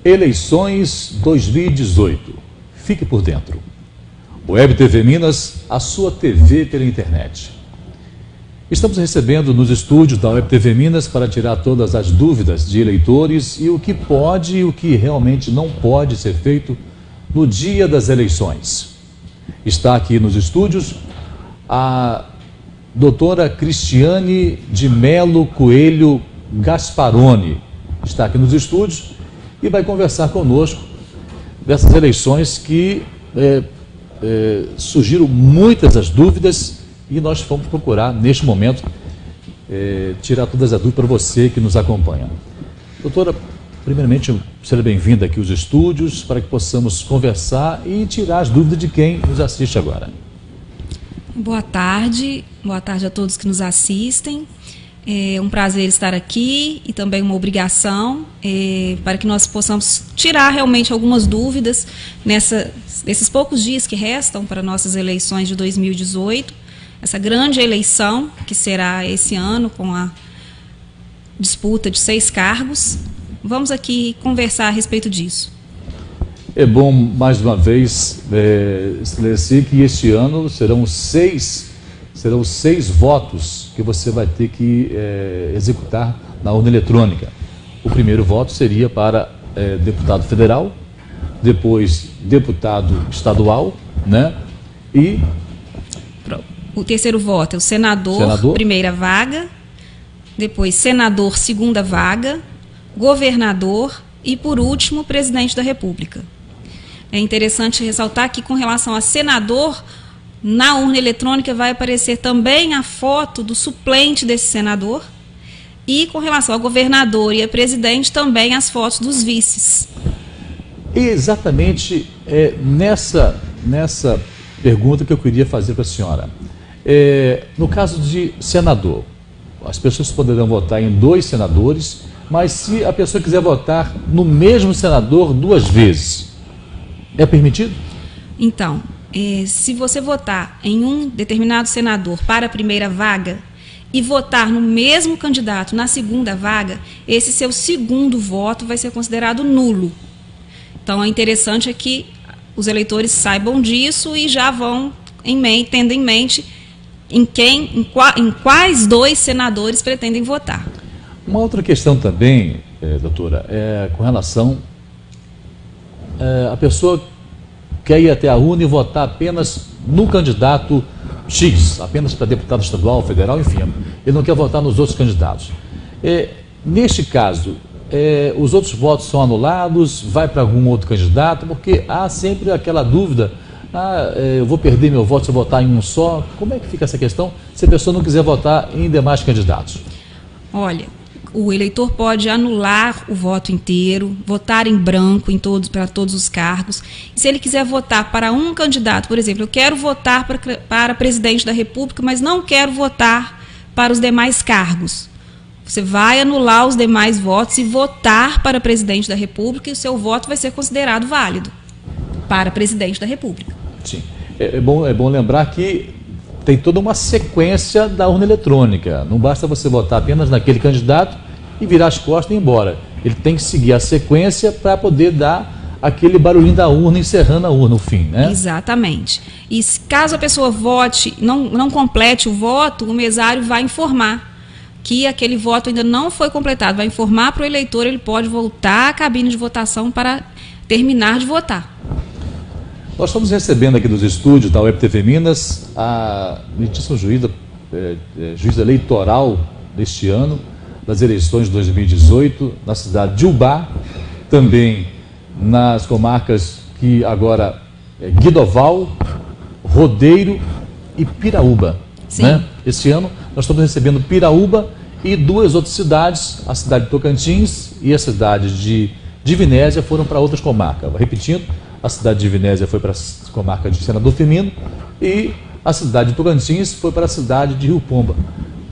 Eleições 2018. Fique por dentro. Web TV Minas, a sua TV pela internet. Estamos recebendo nos estúdios da Web TV Minas para tirar todas as dúvidas de eleitores e o que pode e o que realmente não pode ser feito no dia das eleições. Está aqui nos estúdios a doutora Cristiane de Melo Coelho Gasparoni. Está aqui nos estúdios e vai conversar conosco dessas eleições que surgiram muitas as dúvidas e nós vamos procurar, neste momento, tirar todas as dúvidas para você que nos acompanha. Doutora, primeiramente, seja bem-vinda aqui aos estúdios para que possamos conversar e tirar as dúvidas de quem nos assiste agora. Boa tarde a todos que nos assistem. É um prazer estar aqui e também uma obrigação para que nós possamos tirar realmente algumas dúvidas nesses poucos dias que restam para nossas eleições de 2018, essa grande eleição que será esse ano com a disputa de 6 cargos. Vamos aqui conversar a respeito disso. É bom, mais uma vez, esclarecer que este ano serão seis votos que você vai ter que executar na urna eletrônica. O primeiro voto seria para deputado federal, depois deputado estadual, né? E o terceiro voto é o senador, primeira vaga, depois senador, segunda vaga, governador e, por último, presidente da República. É interessante ressaltar que, com relação a senador, na urna eletrônica vai aparecer também a foto do suplente desse senador e, com relação ao governador e a presidente, também as fotos dos vices. Exatamente nessa pergunta que eu queria fazer para a senhora. No caso de senador, as pessoas poderão votar em 2 senadores, mas se a pessoa quiser votar no mesmo senador 2 vezes, é permitido? Então, se você votar em um determinado senador para a primeira vaga e votar no mesmo candidato na segunda vaga, esse seu segundo voto vai ser considerado nulo. Então, é interessante que os eleitores saibam disso e já vão tendo em mente em quais 2 senadores pretendem votar. Uma outra questão também, doutora, é com relação a pessoa quer ir até a urna e votar apenas no candidato X, apenas para deputado estadual, federal, enfim, ele não quer votar nos outros candidatos. Neste caso, os outros votos são anulados, vai para algum outro candidato, porque há sempre aquela dúvida, eu vou perder meu voto se eu votar em um só. Como é que fica essa questão se a pessoa não quiser votar em demais candidatos? Olha, o eleitor pode anular o voto inteiro, votar em branco para todos os cargos. E se ele quiser votar para um candidato, por exemplo, eu quero votar para presidente da República, mas não quero votar para os demais cargos. Você vai anular os demais votos e votar para presidente da República e o seu voto vai ser considerado válido para presidente da República. Sim. É bom lembrar que tem toda uma sequência da urna eletrônica. Não basta você votar apenas naquele candidato e virar as costas e ir embora. Ele tem que seguir a sequência para poder dar aquele barulhinho da urna, encerrando a urna, o fim, né? Exatamente. E caso a pessoa vote, não complete o voto, o mesário vai informar que aquele voto ainda não foi completado. Vai informar para o eleitor, ele pode voltar à cabine de votação para terminar de votar. Nós estamos recebendo aqui dos estúdios da Web TV Minas a meritíssima juíza eleitoral deste ano, das eleições de 2018, na cidade de Ubá, também nas comarcas que agora Guidoval, Rodeiro e Piraúba. Sim. Né? Este ano nós estamos recebendo Piraúba e 2 outras cidades, a cidade de Tocantins e a cidade de Divinésia foram para outras comarcas. Repetindo, a cidade de Divinésia foi para a comarca de Senador Firmino e a cidade de Tocantins foi para a cidade de Rio Pomba.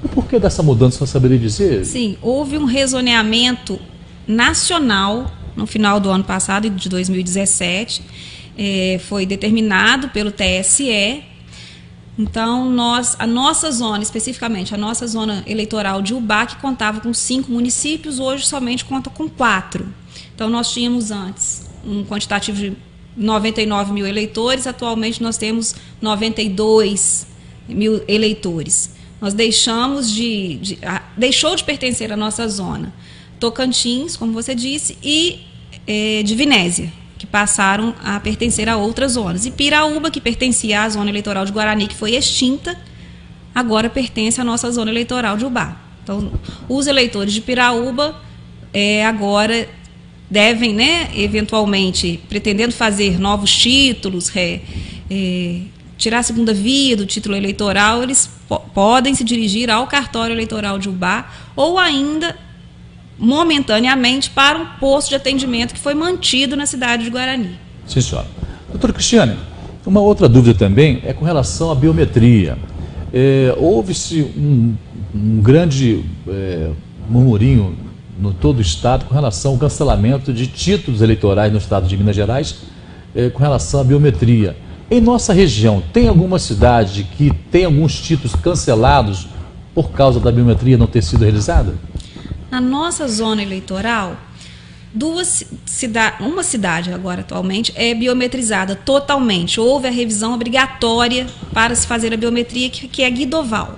O porquê dessa mudança, você saberia dizer? Sim, houve um rezoneamento nacional no final do ano passado, de 2017, foi determinado pelo TSE Então, a nossa zona, especificamente a nossa zona eleitoral de Ubá, que contava com 5 municípios, hoje somente conta com 4. Então, nós tínhamos antes um quantitativo de 99 mil eleitores, atualmente nós temos 92 mil eleitores. Nós deixou de pertencer à nossa zona Tocantins, como você disse, e Divinésia, que passaram a pertencer a outras zonas. E Piraúba, que pertencia à zona eleitoral de Guarani, que foi extinta, agora pertence à nossa zona eleitoral de Ubá. Então, os eleitores de Piraúba agora devem, né, eventualmente, pretendendo fazer novos títulos, tirar a segunda via do título eleitoral, eles podem se dirigir ao cartório eleitoral de Ubá ou ainda momentaneamente para um posto de atendimento que foi mantido na cidade de Guarani. Sim, senhora. Doutora Cristiane, uma outra dúvida também é com relação à biometria. Houve-se um grande murmurinho no todo o estado com relação ao cancelamento de títulos eleitorais no estado de Minas Gerais com relação à biometria. Em nossa região, tem alguma cidade que tem alguns títulos cancelados por causa da biometria não ter sido realizada? Na nossa zona eleitoral, uma cidade agora atualmente é biometrizada totalmente. Houve a revisão obrigatória para se fazer a biometria, que é Guidoval.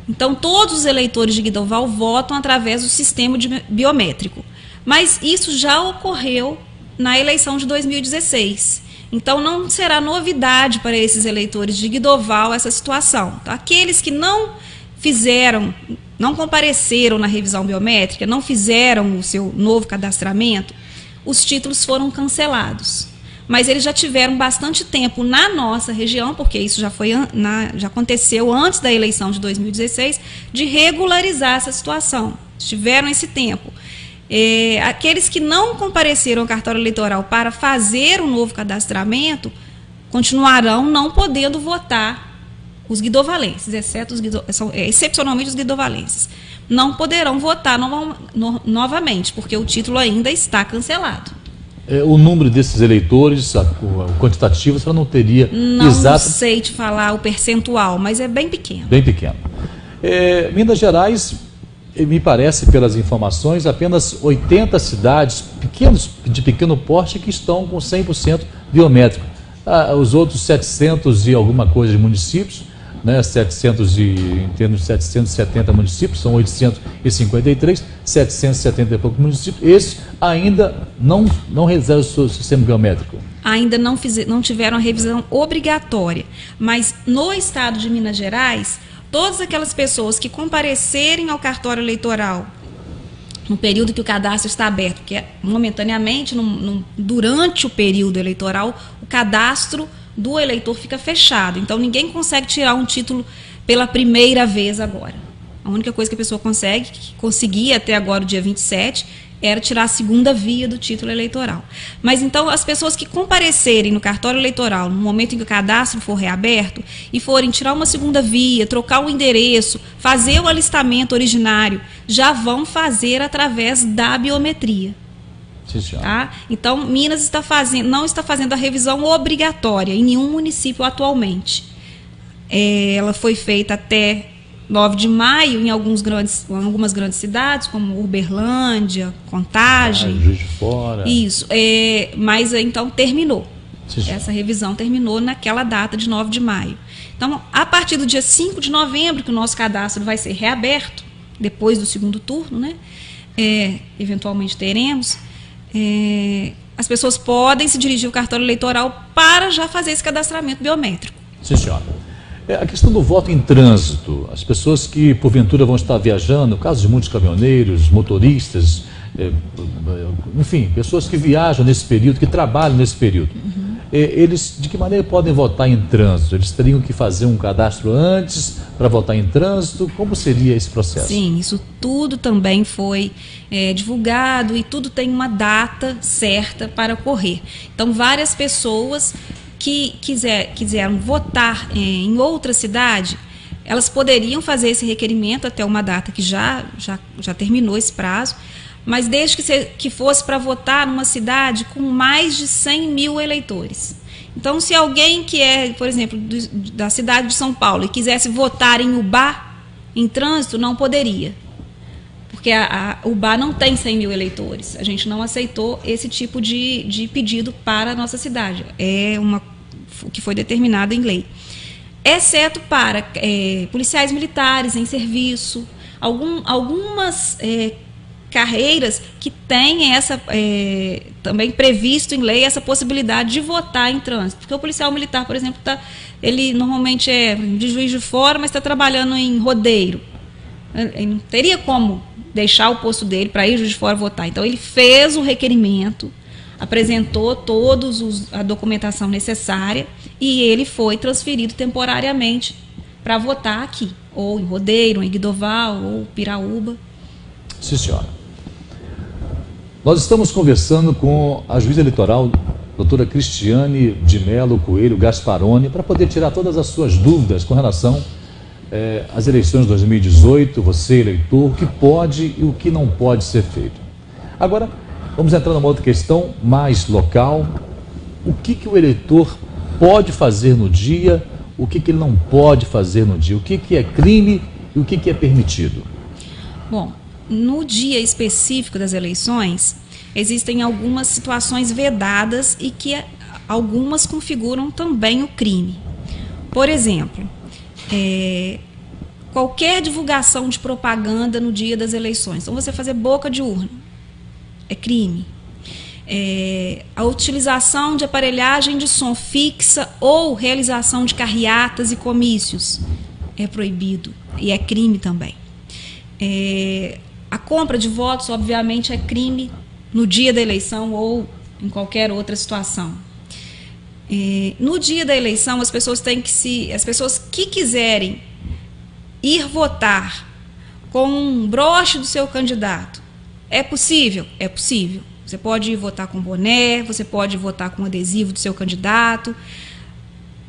Então, todos os eleitores de Guidoval votam através do sistema biométrico. Mas isso já ocorreu na eleição de 2016. Então, não será novidade para esses eleitores de Guidoval essa situação. Então, aqueles que não compareceram na revisão biométrica, não fizeram o seu novo cadastramento, os títulos foram cancelados. Mas eles já tiveram bastante tempo na nossa região, porque isso já aconteceu antes da eleição de 2016, de regularizar essa situação. Tiveram esse tempo. Aqueles que não compareceram ao cartório eleitoral para fazer um novo cadastramento continuarão não podendo votar os guidovalenses, exceto excepcionalmente os guidovalenses. Não poderão votar novamente, porque o título ainda está cancelado. O número desses eleitores, o quantitativo, a senhora não teria exato? Não sei te falar o percentual, mas é bem pequeno. Bem pequeno. Minas Gerais, me parece, pelas informações, apenas 80 cidades de pequeno porte que estão com 100% biométrico. Os outros 700 e alguma coisa de municípios, né, em termos de 770 municípios, são 853, 770 e poucos municípios, esses ainda não realizaram o seu sistema biométrico. Ainda não tiveram a revisão obrigatória, mas no estado de Minas Gerais, todas aquelas pessoas que comparecerem ao cartório eleitoral no período que o cadastro está aberto, porque momentaneamente, durante o período eleitoral, o cadastro do eleitor fica fechado. Então, ninguém consegue tirar um título pela primeira vez agora. A única coisa que a pessoa conseguia até agora, o dia 27, era tirar a segunda via do título eleitoral. Mas, então, as pessoas que comparecerem no cartório eleitoral, no momento em que o cadastro for reaberto, e forem tirar uma segunda via, trocar o endereço, fazer o alistamento originário, já vão fazer através da biometria. Tá? Então, Minas não está fazendo a revisão obrigatória em nenhum município atualmente. Ela foi feita até 9 de maio em algumas grandes cidades, como Uberlândia, Contagem. Juiz de Fora. Isso. Mas então terminou. Essa revisão terminou naquela data de 9 de maio. Então, a partir do dia 5 de novembro, que o nosso cadastro vai ser reaberto, depois do segundo turno, né? Eventualmente teremos. As pessoas podem se dirigir ao cartório eleitoral para já fazer esse cadastramento biométrico. Sim, senhora. A questão do voto em trânsito, as pessoas que porventura vão estar viajando, no caso de muitos caminhoneiros, motoristas, enfim, pessoas que viajam nesse período, que trabalham nesse período, eles de que maneira podem votar em trânsito? Eles teriam que fazer um cadastro antes para votar em trânsito? Como seria esse processo? Sim, isso tudo também foi divulgado e tudo tem uma data certa para ocorrer. Então, várias pessoas que quiseram votar em outra cidade, elas poderiam fazer esse requerimento até uma data que já terminou esse prazo, mas desde que fosse para votar numa cidade com mais de 100 mil eleitores. Então, se alguém que é, por exemplo, da cidade de São Paulo e quisesse votar em Ubá, em trânsito, não poderia. Porque a Ubá não tem 100 mil eleitores. A gente não aceitou esse tipo de pedido para a nossa cidade. É o que foi determinado em lei. Exceto para policiais militares em serviço, algumas carreiras que têm também previsto em lei essa possibilidade de votar em trânsito. Porque o policial militar, por exemplo, ele normalmente é de Juiz de Fora, mas está trabalhando em Rodeiro. Ele não teria como deixar o posto dele para ir Juiz de Fora votar. Então, ele fez o requerimento, apresentou a documentação necessária e ele foi transferido temporariamente para votar aqui, ou em Rodeiro, ou em Guidoval, ou Piraúba. Sim, senhora. Nós estamos conversando com a juíza eleitoral, doutora Cristiane de Melo Coelho Gasparoni, para poder tirar todas as suas dúvidas com relação às eleições de 2018, você, eleitor, o que pode e o que não pode ser feito. Agora, vamos entrar numa outra questão mais local. O que o eleitor pode fazer no dia, o que ele não pode fazer no dia, o que é crime e o que é permitido? Bom, no dia específico das eleições, existem algumas situações vedadas e que algumas configuram também o crime. Por exemplo, qualquer divulgação de propaganda no dia das eleições. Então, você fazer boca de urna é crime. A utilização de aparelhagem de som fixa ou realização de carreatas e comícios é proibido e é crime também. A compra de votos, obviamente, é crime no dia da eleição ou em qualquer outra situação. No dia da eleição, as pessoas que quiserem ir votar com um broche do seu candidato, é possível? É possível. Você pode ir votar com boné, você pode votar com adesivo do seu candidato,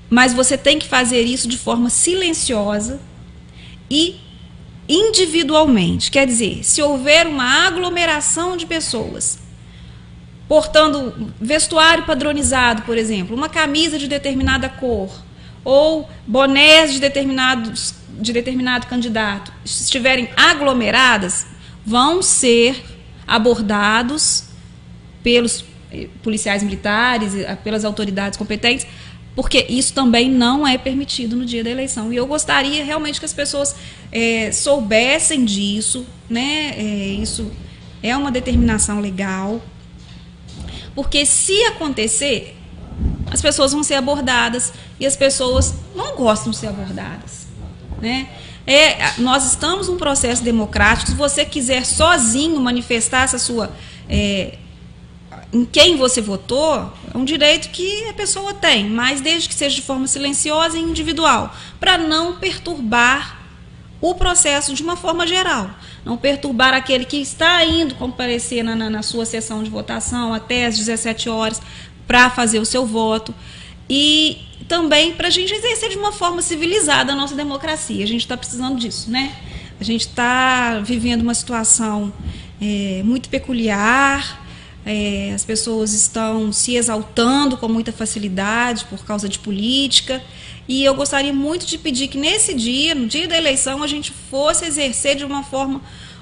mas você tem que fazer isso de forma silenciosa e individualmente. Quer dizer, se houver uma aglomeração de pessoas portando vestuário padronizado, por exemplo, uma camisa de determinada cor ou bonés de determinado candidato, se estiverem aglomeradas, vão ser abordados pelos policiais militares, pelas autoridades competentes, porque isso também não é permitido no dia da eleição. E eu gostaria realmente que as pessoas soubessem disso, né? Isso é uma determinação legal, porque se acontecer, as pessoas vão ser abordadas e as pessoas não gostam de ser abordadas, né? Nós estamos num processo democrático. Se você quiser sozinho manifestar essa sua em quem você votou, é um direito que a pessoa tem, mas desde que seja de forma silenciosa e individual, para não perturbar o processo de uma forma geral, não perturbar aquele que está indo comparecer na sua sessão de votação até às 17 horas para fazer o seu voto, e também para a gente exercer de uma forma civilizada a nossa democracia. A gente está precisando disso, né? A gente está vivendo uma situação muito peculiar. As pessoas estão se exaltando com muita facilidade por causa de política, e eu gostaria muito de pedir que nesse dia, no dia da eleição, a gente fosse exercer de uma forma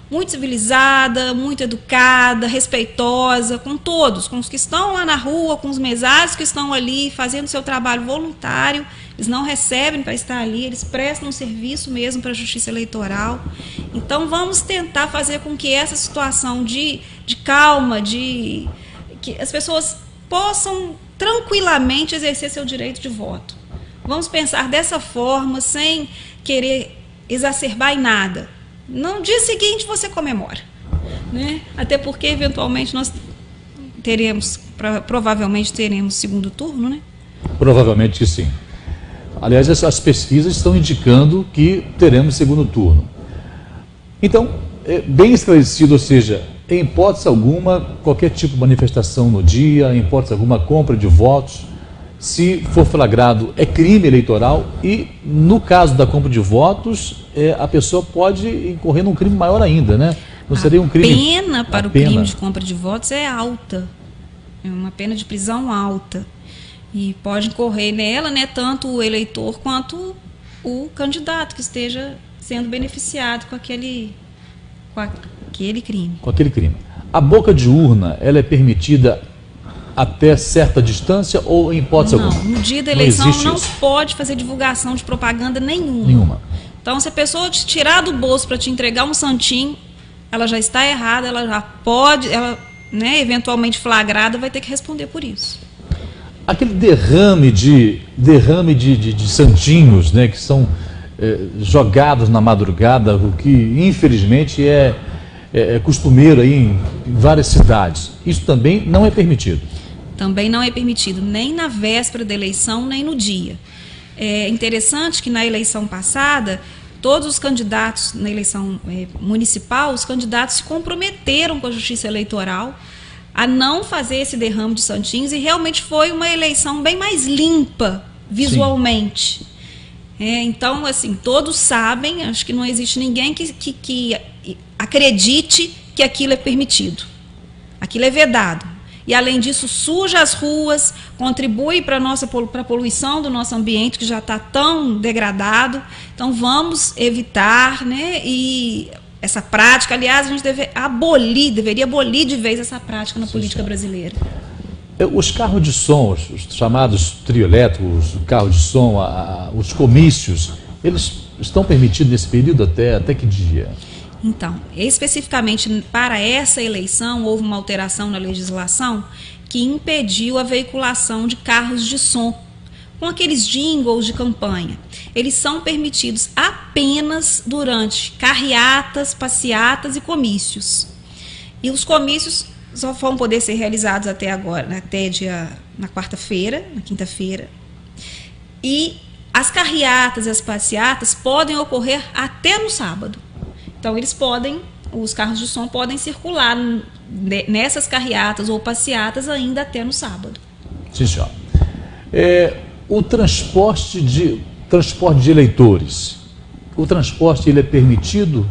muito civilizada, muito educada, respeitosa, com todos, com os que estão lá na rua, com os mesários que estão ali fazendo seu trabalho voluntário. Eles não recebem para estar ali, eles prestam um serviço mesmo para a Justiça Eleitoral. Então, vamos tentar fazer com que essa situação de calma, que as pessoas possam tranquilamente exercer seu direito de voto. Vamos pensar dessa forma, sem querer exacerbar em nada. No dia seguinte você comemora, né? Até porque, eventualmente, nós provavelmente teremos segundo turno, né? Provavelmente que sim. Aliás, as pesquisas estão indicando que teremos segundo turno. Então, bem esclarecido, ou seja, em hipótese alguma, qualquer tipo de manifestação no dia, em hipótese alguma, compra de votos, se for flagrado, é crime eleitoral, e no caso da compra de votos, a pessoa pode incorrer num crime maior ainda, né? Não seria um crime... A pena para o crime de compra de votos é alta, é uma pena de prisão alta. E pode incorrer nela, né, tanto o eleitor quanto o candidato que esteja sendo beneficiado com aquele crime. Com aquele crime. A boca de urna, ela é permitida até certa distância ou em hipótese alguma? Não, no dia da eleição não pode fazer divulgação de propaganda nenhuma. Então, se a pessoa te tirar do bolso para te entregar um santinho, ela já está errada, ela já pode, né, eventualmente flagrada, vai ter que responder por isso. Aquele derrame de santinhos, né, que são jogados na madrugada, o que infelizmente é costumeiro aí em várias cidades. Isso também não é permitido. Também não é permitido, nem na véspera da eleição, nem no dia. É interessante que na eleição passada, todos os candidatos, na eleição municipal, os candidatos se comprometeram com a Justiça Eleitoral a não fazer esse derrame de santinhos, e realmente foi uma eleição bem mais limpa visualmente. Então, assim, todos sabem, acho que não existe ninguém que acredite que aquilo é permitido. Aquilo é vedado. E, além disso, suja as ruas, contribui para a poluição do nosso ambiente, que já está tão degradado. Então, vamos evitar, né? E essa prática, aliás, a gente deveria abolir de vez essa prática na política brasileira. Os carros de som, os chamados trio elétricos, o carro de som, os comícios, eles estão permitidos nesse período até que dia? Então, especificamente para essa eleição, houve uma alteração na legislação que impediu a veiculação de carros de som, com aqueles jingles de campanha. Eles são permitidos apenas durante carreatas, passeatas e comícios. E os comícios só vão poder ser realizados até agora, na quarta-feira, na quinta-feira. E as carreatas e as passeatas podem ocorrer até no sábado. Então, os carros de som podem circular nessas carreatas ou passeatas ainda até no sábado. Sim, senhor. O transporte de eleitores, o transporte ele é permitido?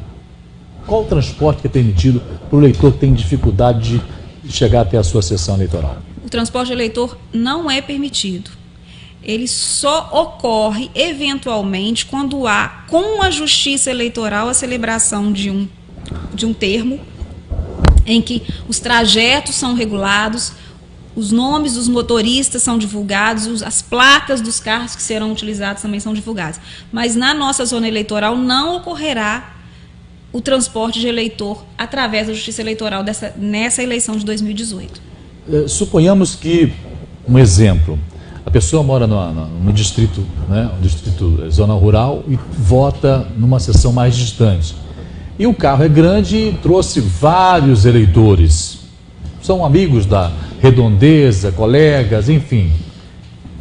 Qual o transporte que é permitido para o eleitor que tem dificuldade de chegar até a sua sessão eleitoral? O transporte de eleitor não é permitido. Ele só ocorre, eventualmente, quando há, com a Justiça Eleitoral, a celebração de um termo em que os trajetos são regulados, os nomes dos motoristas são divulgados, as placas dos carros que serão utilizados também são divulgadas. Mas na nossa zona eleitoral não ocorrerá o transporte de eleitor através da Justiça Eleitoral nessa eleição de 2018. Suponhamos que, um exemplo, a pessoa mora no distrito, né, zona rural, e vota numa seção mais distante. E o carro é grande e trouxe vários eleitores. São amigos da redondeza, colegas, enfim.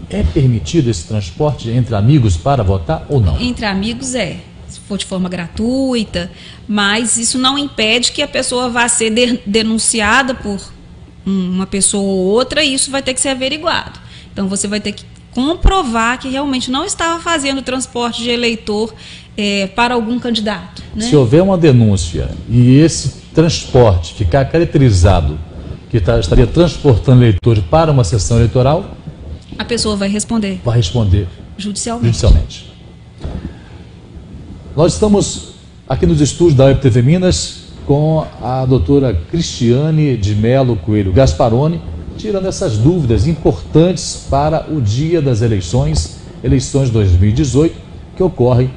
É permitido esse transporte entre amigos para votar ou não? Entre amigos se for de forma gratuita, mas isso não impede que a pessoa vá ser denunciada por uma pessoa ou outra, e isso vai ter que ser averiguado. Então, você vai ter que comprovar que realmente não estava fazendo transporte de eleitor para algum candidato. Né? Se houver uma denúncia e esse transporte ficar caracterizado que estaria transportando eleitores para uma sessão eleitoral, a pessoa vai responder. Vai responder judicialmente. Nós estamos aqui nos estúdios da WebTV Minas com a doutora Cristiane de Melo Coelho Gasparoni, tirando essas dúvidas importantes para o dia das eleições 2018, que ocorre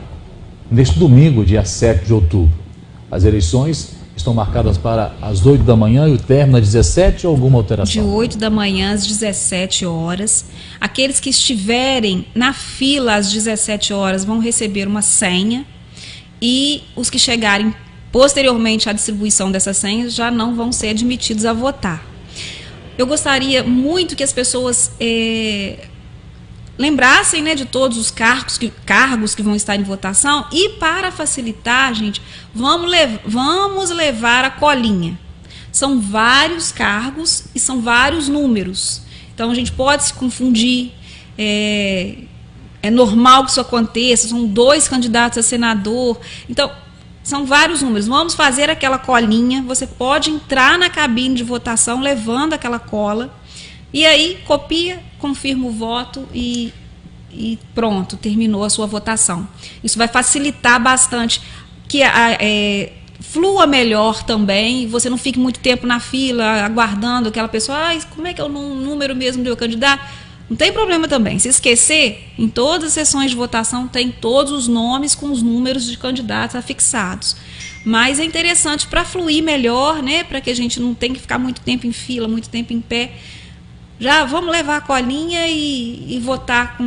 neste domingo, dia 7 de outubro. As eleições estão marcadas para as 8 da manhã e o término às 17 ou alguma alteração? De 8 da manhã às 17 horas. Aqueles que estiverem na fila às 17 horas vão receber uma senha, e os que chegarem posteriormente à distribuição dessas senhas já não vão ser admitidos a votar. Eu gostaria muito que as pessoas lembrassem, né, de todos os cargos que vão estar em votação, e para facilitar, gente, vamos levar a colinha. São vários cargos e são vários números. Então, a gente pode se confundir, é normal que isso aconteça, são 2 candidatos a senador, então são vários números. Vamos fazer aquela colinha. Você pode entrar na cabine de votação levando aquela cola, E aí, copia, confirma o voto e pronto, terminou a sua votação. Isso vai facilitar bastante que flua melhor também, você não fique muito tempo na fila aguardando aquela pessoa, como é que é o número mesmo do meu candidato? Não tem problema também. Se esquecer, em todas as sessões de votação tem todos os nomes com os números de candidatos afixados. Mas é interessante para fluir melhor, né? Para que a gente não tenha que ficar muito tempo em fila, muito tempo em pé. Já vamos levar a colinha e votar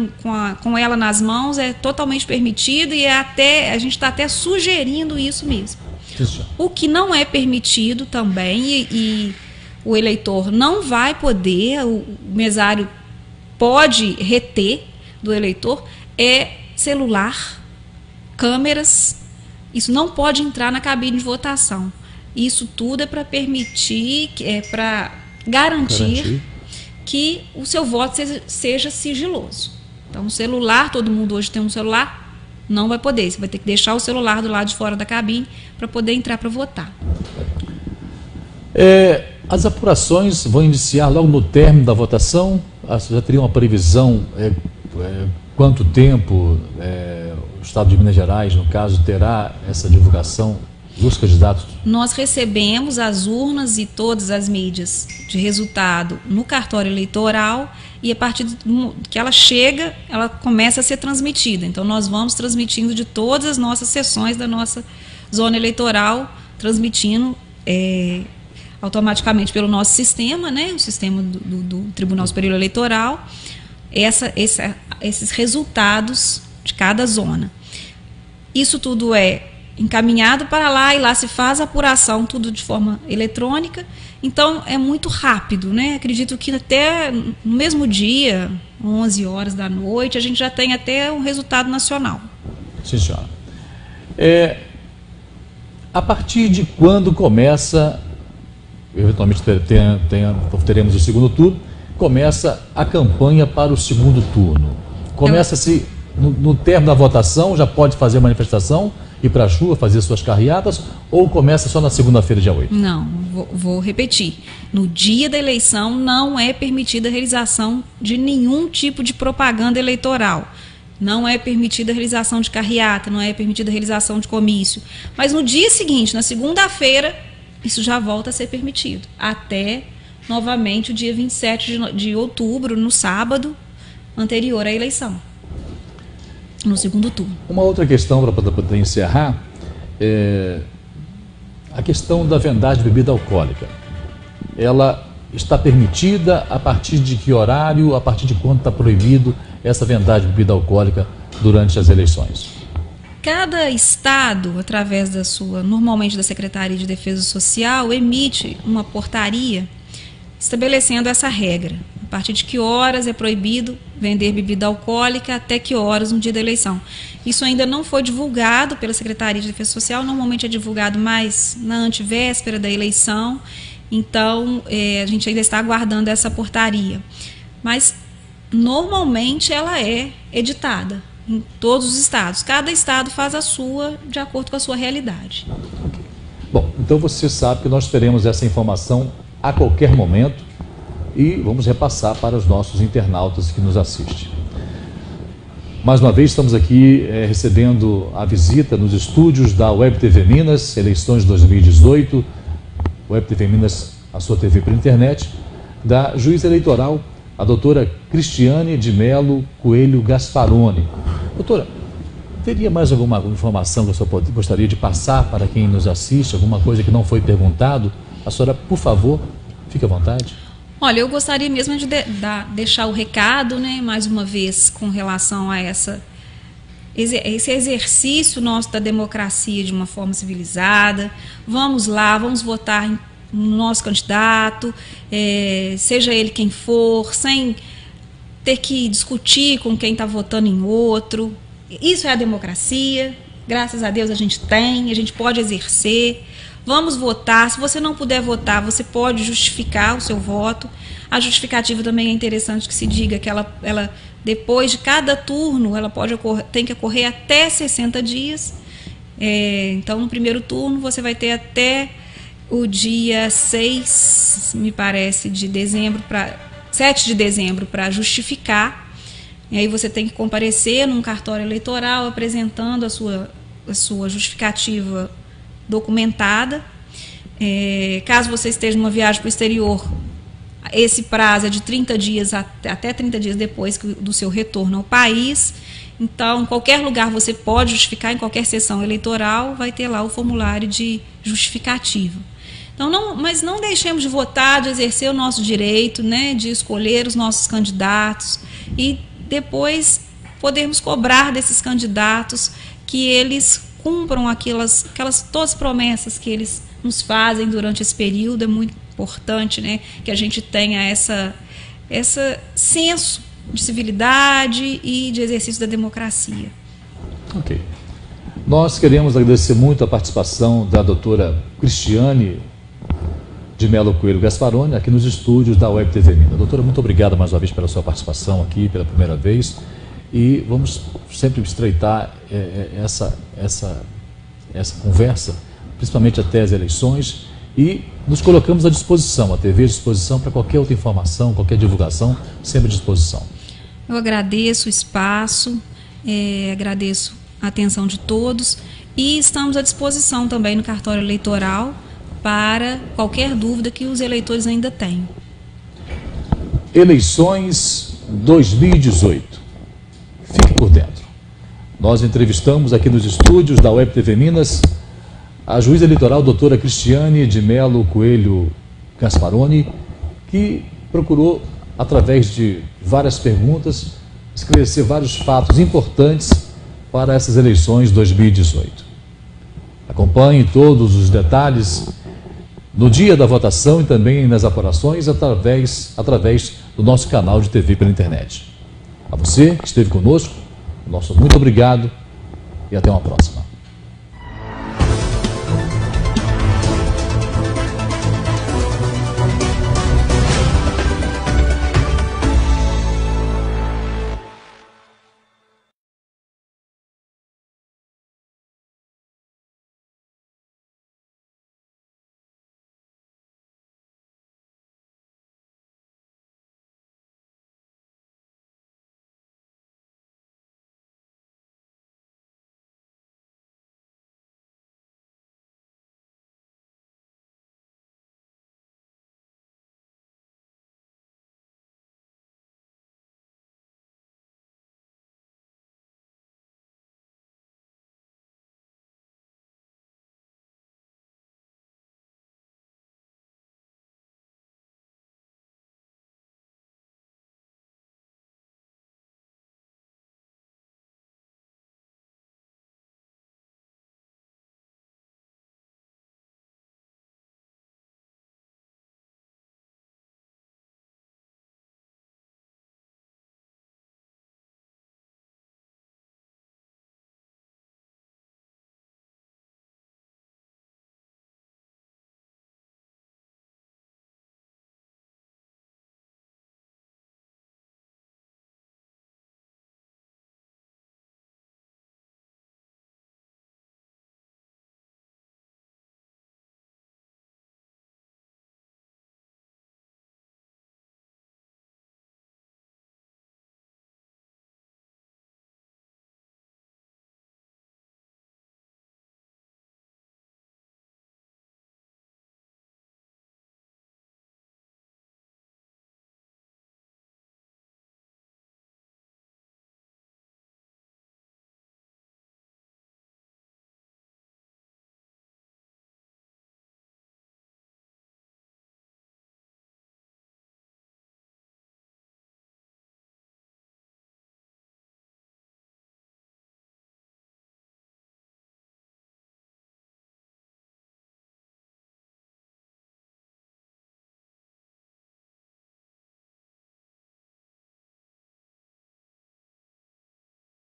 com ela nas mãos, é totalmente permitido e a gente está até sugerindo isso mesmo. Isso. O que não é permitido também, e o eleitor não vai poder, o mesário pode reter do eleitor, é celular, câmeras, isso não pode entrar na cabine de votação. Isso tudo é para permitir, para garantir que o seu voto seja sigiloso. Então, o celular, todo mundo hoje tem um celular, não vai poder. Você vai ter que deixar o celular do lado de fora da cabine para poder entrar para votar. As apurações vão iniciar logo no término da votação? Você já teria uma previsão quanto tempo o Estado de Minas Gerais, no caso, terá essa divulgação dos candidatos? Nós recebemos as urnas e todas as mídias de resultado no cartório eleitoral e a partir que ela chega, ela começa a ser transmitida. Então nós vamos transmitindo de todas as nossas sessões da nossa zona eleitoral, transmitindo automaticamente pelo nosso sistema, né, o sistema do Tribunal Superior Eleitoral, esses resultados de cada zona. Isso tudo é encaminhado para lá e lá se faz a apuração, tudo de forma eletrônica. Então é muito rápido, né? Acredito que até no mesmo dia, 11 horas da noite, a gente já tem até um resultado nacional. Sim, senhora. A partir de quando começa, eventualmente teremos o segundo turno, começa a campanha para o segundo turno? Começa-se no término da votação, já pode fazer manifestação, ir para a rua, fazer suas carreatas, ou começa só na segunda-feira, dia 8? Não, vou repetir. No dia da eleição não é permitida a realização de nenhum tipo de propaganda eleitoral. Não é permitida a realização de carreata, não é permitida a realização de comício. Mas no dia seguinte, na segunda-feira, isso já volta a ser permitido. Até, novamente, o dia 27 de outubro, no sábado anterior à eleição. No segundo turno. Uma outra questão para poder encerrar a questão da vendagem de bebida alcoólica. Ela está permitida a partir de que horário, a partir de quando está proibido essa vendagem de bebida alcoólica durante as eleições? Cada estado, através normalmente da Secretaria de Defesa Social, emite uma portaria estabelecendo essa regra. A partir de que horas é proibido vender bebida alcoólica, até que horas no dia da eleição. Isso ainda não foi divulgado pela Secretaria de Defesa Social, normalmente é divulgado mais na antevéspera da eleição, então a gente ainda está aguardando essa portaria. Mas, normalmente, ela é editada em todos os estados. Cada estado faz a sua, de acordo com a sua realidade. Bom, então você sabe que nós teremos essa informação a qualquer momento e vamos repassar para os nossos internautas que nos assistem. Mais uma vez estamos aqui recebendo a visita nos estúdios da Web TV Minas, eleições de 2018, Web TV Minas, a sua TV por internet, da juíza eleitoral, a doutora Cristiane de Melo Coelho Gasparoni. Doutora, teria mais alguma informação que a senhora gostaria de passar para quem nos assiste, alguma coisa que não foi perguntado? A senhora, por favor, fique à vontade. Olha, eu gostaria mesmo de deixar o recado, né, mais uma vez, com relação a esse exercício nosso da democracia de uma forma civilizada. Vamos lá, vamos votar no nosso candidato, seja ele quem for, sem ter que discutir com quem está votando em outro. Isso é a democracia, graças a Deus a gente pode exercer. Vamos votar. Se você não puder votar, você pode justificar o seu voto. A justificativa também é interessante que se diga que ela depois de cada turno, ela tem que ocorrer até 60 dias. Então, no primeiro turno, você vai ter até o dia 6, me parece, de dezembro para 7 de dezembro para justificar. E aí você tem que comparecer num cartório eleitoral apresentando a sua justificativa documentada. Caso você esteja numa viagem para o exterior, esse prazo é de 30 dias até 30 dias depois do seu retorno ao país. Então, em qualquer lugar você pode justificar, em qualquer sessão eleitoral, vai ter lá o formulário de justificativa. Então, mas não deixemos de votar, de exercer o nosso direito, né, de escolher os nossos candidatos e depois podermos cobrar desses candidatos que eles cumpram todas as promessas que eles nos fazem durante esse período. É muito importante, né, que a gente tenha esse senso de civilidade e de exercício da democracia. Ok. Nós queremos agradecer muito a participação da doutora Cristiane de Melo Coelho Gasparoni, aqui nos estúdios da Web TV Minas. Doutora, muito obrigado mais uma vez pela sua participação aqui, pela primeira vez, e vamos sempre estreitar essa conversa, principalmente até as eleições, e nos colocamos à disposição, a TV à disposição para qualquer outra informação, qualquer divulgação, sempre à disposição. Eu agradeço o espaço, agradeço a atenção de todos e estamos à disposição também no cartório eleitoral para qualquer dúvida que os eleitores ainda tenham. Eleições 2018. Fique por dentro. Nós entrevistamos aqui nos estúdios da Web TV Minas a juíza eleitoral doutora Cristiane de Melo Coelho Gasparoni, que procurou, através de várias perguntas, esclarecer vários fatos importantes para essas eleições 2018. Acompanhe todos os detalhes no dia da votação e também nas apurações através do nosso canal de TV pela internet. A você que esteve conosco, nosso muito obrigado e até uma próxima.